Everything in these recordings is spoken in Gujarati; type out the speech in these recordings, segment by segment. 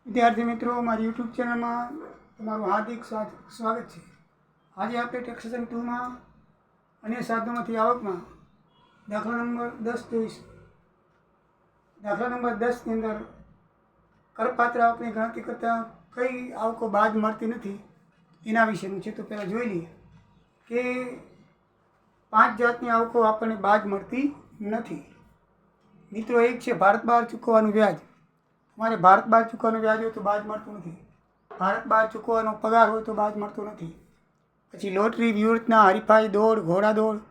વિદ્યાર્થી મિત્રો, મારી યુટ્યુબ ચેનલમાં તમારું હાર્દિક સ્વાગત છે. આજે આપણે ટેક્સેશન 2માં અન્ય સાધનોમાંથી આવકમાં દાખલા નંબર 10 જોઈશું. દાખલા નંબર 10ની અંદર કરપાત્ર આવકની ગણતરી કરતાં કઈ આવકો બાદ મળતી નથી એના વિશેનું છે. તો પહેલાં જોઈ લઈએ કે 5 જાતની આવકો આપણને બાદ મળતી નથી. મિત્રો, એક છે ભારત બહાર ચૂકવવાનું વ્યાજ. તમારે ભારત બહાર ચૂકવવાનું વ્યાજ હોય તો બાદ મળતું નથી. ભારત બહાર ચૂકવવાનો પગાર હોય તો બાદ મળતો નથી. પછી લોટરી, વ્યૂહરચના, હરીફાઈ, દોડ, ઘોડાદોડ,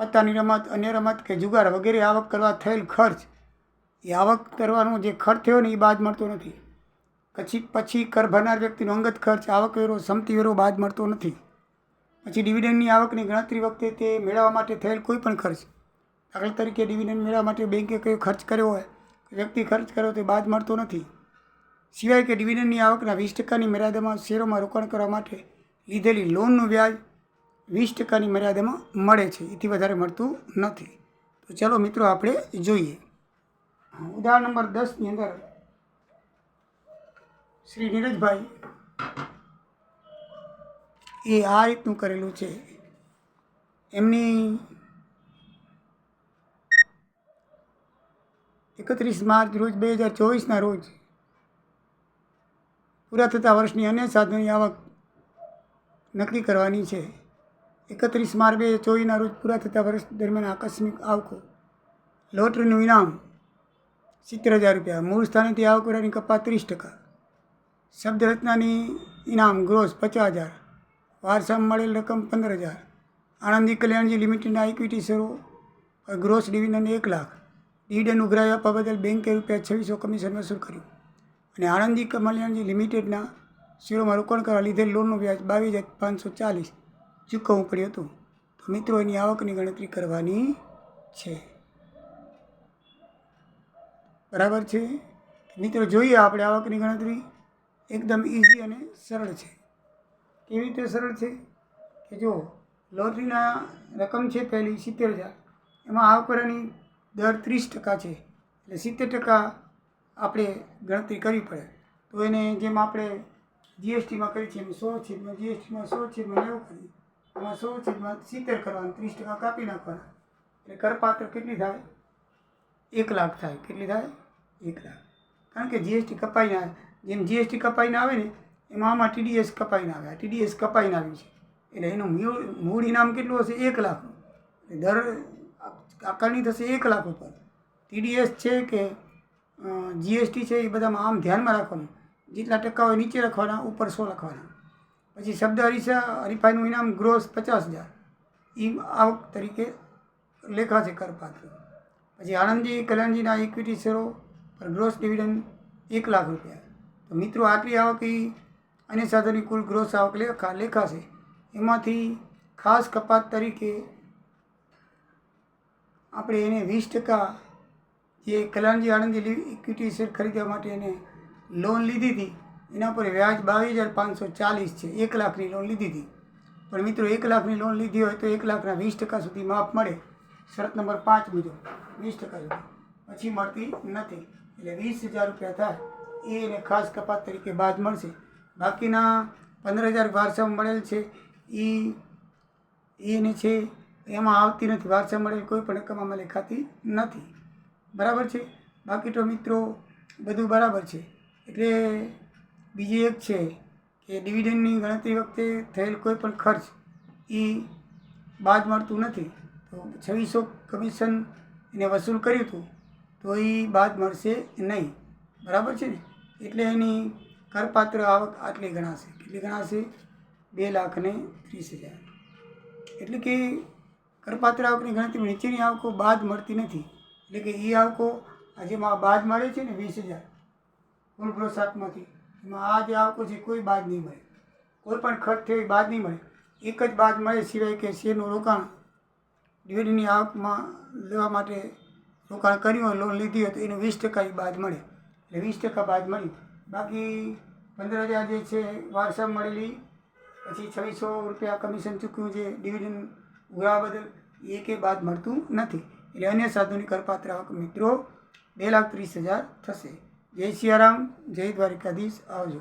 પત્તાની રમત, અન્ય રમત કે જુગાર વગેરે આવક કરવા થયેલ ખર્ચ, એ આવક કરવાનો જે ખર્ચ થયો ને એ બાદ મળતો નથી. પછી કર ભરનાર વ્યક્તિનો અંગત ખર્ચ, આવકવેરો, સંમતિવેરો બાદ મળતો નથી. પછી ડિવિડન્ડની આવકની ગણતરી વખતે તે મેળવવા માટે થયેલ કોઈ પણ ખર્ચ, દાખલા તરીકે ડિવિડન્ડ મેળવવા માટે બેંકે કયો ખર્ચ કર્યો હોય, વ્યક્તિ ખર્ચ કર્યો તે બાદ મળતો નથી. સિવાય કે ડિવિડન્ડની આવકના 20%ની મર્યાદામાં શેરોમાં રોકાણ કરવા માટે લીધેલી લોનનું વ્યાજ 20%ની મર્યાદામાં મળે છે. એથી વધારે મળતું નથી. તો ચાલો મિત્રો આપણે જોઈએ. ઉદાહરણ નંબર 10ની અંદર શ્રી નીરજભાઈ એ આ રીતનું કરેલું છે. એમની 31 માર્ચ રોજ 2024ના રોજ પૂરા થતા વર્ષની અન્ય સાધનોની આવક નક્કી કરવાની છે. 31 માર્ચ 2024ના રોજ પૂરા થતા વર્ષ દરમિયાન આકસ્મિક આવકો: લોટરીનું ઇનામ 70,000 રૂપિયા, મૂળ સ્થાનેથી આવકવેરાની કપાત 30%, શબ્દરચનાની ઇનામ ગ્રોસ 50,000, વારસામાં મળેલ રકમ 15,000, આણંદી કલ્યાણજી લિમિટેડના ઇક્વિટી શેરો પર ગ્રોસ ડિવિડન્ડ 1 લાખ, ડિવિડન્ડ ઉઘરાવી આપવા બદલ બેંકે ₹2600 કમિશન વસૂલ કર્યું અને આણંદી કલ્યાણજી લિમિટેડના શેરોમાં રોકાણ કરવા લીધેલ લોનનું વ્યાજ 22,540 ચૂકવવું પડ્યું હતું. તો મિત્રો, એની આવકની ગણતરી કરવાની છે. બરાબર છે મિત્રો? જોઈએ આપણે આવકની ગણતરી. એકદમ ઇઝી અને સરળ છે. કેવી રીતે સરળ છે કે જો લોટરીના રકમ છે પહેલી 70,000, એમાં આવકવેરાની દર 30% છે. એટલે 70% આપણે ગણતરી કરવી પડે. તો એને જેમ આપણે જીએસટીમાં કરી છે એમ 100 જીએસટીમાં 100/90 કરીએ, એમાં 100/70 કરવાનું, 30% કાપી નાખવાના. એટલે કરપાત્ર કેટલી થાય? 1 લાખ થાય. કેટલી થાય? 1 લાખ. કારણ કે જીએસટી કપાઈને આવે. જેમ જીએસટી કપાઈને આવે ને એમાં આમાં ટીડીએસ કપાઈને આવે. આ ટીડીએસ કપાઈને આવી છે. એટલે એનું મૂળ ઇનામ કેટલું હશે? 1 લાખનું. દર આકારણી થશે 1 લાખ ઉપર. ટીડીએસ છે કે જીએસટી છે એ બધામાં આમ ધ્યાનમાં રાખવાનું. જેટલા ટકા હોય નીચે લખવાના, ઉપર 100 લખવાના. પછી શબ્દ હરીફાઈનું ઇનામ ગ્રોસ 50,000, એ આવક તરીકે લેખાશે કરપાત્ર. પછી આણંદી કલ્યાણજીના ઇક્વિટી શેરો પર ગ્રોસ ડિવિડન્ડ 1 લાખ રૂપિયા. તો મિત્રો, આટલી આવક એ અન્ય સાધનની કુલ ગ્રોસ આવક લેખાશે. એમાંથી ખાસ કપાત તરીકે આપણે એને 20% જે કલ્યાણજી આણંદી ઇક્વિટી શેર ખરીદવા માટે એને લોન લીધી હતી એના પર વ્યાજ 22,540 છે. 1 લાખની લોન લીધી હતી. પણ મિત્રો, 1 લાખની લોન લીધી હોય તો 1 લાખના 20% સુધી માફ મળે. શરત નંબર 5 મુજબ 20% સુધી. પછી મળતી નથી. એટલે 20,000 રૂપિયા થાય એ એને ખાસ કપાત તરીકે બાદ મળશે. બાકીના 15,000 વારસામાં મળેલ છે એને છે એમાં આવતી નથી. વારસા મળેલ કોઈ પણ રકમમાં લેખાતી નથી. બરાબર છે? બાકી તો મિત્રો બધું બરાબર છે. એટલે બીજી એક છે કે ડિવિડન્ડની ગણતરી વખતે થયેલ કોઈ પણ ખર્ચ એ બાદ મળતું નથી. તો 2600 કમિશન એને વસૂલ કર્યું હતું તો એ બાદ મળશે નહીં. બરાબર છે ને? એટલે એની કરપાત્ર આવક આટલી ગણાશે. કેટલી ગણાશે? 2,30,000. એટલે કે કરપાત્ર આવકની ગણતરીમાં નીચેની આવકો બાદ મળતી નથી. એટલે કે એ આવકો જેમાં બાદ મળે છે ને 20,000 કુલ ગ્રોસાકમાંથી, એમાં આ જે આવકો છે કોઈ બાદ નહીં મળે. કોઈ પણ ખર્ચ થયો એ બાદ નહીં મળે. એક જ બાદ મળે, સિવાય કે શેરનું રોકાણ ડિવિડન્ડની આવકમાં લેવા માટે રોકાણ કર્યું હોય, લોન લીધી હોય તો એનું 20% બાદ મળે. એટલે 20% બાદ મળી. બાકી 15,000 જે છે વારસા મળેલી, પછી 2600 રૂપિયા કમિશન ચૂક્યું છે ડિવિડન્ડ ઉઘરાવા બદલ, એ કે બાદ મળતું નથી. એટલે અન્ય સાધનોની કરપાત્ર આવક મિત્રો 2,30,000 થશે. જય સિયારામ, જય દ્વારિકાધીશ. આવજો.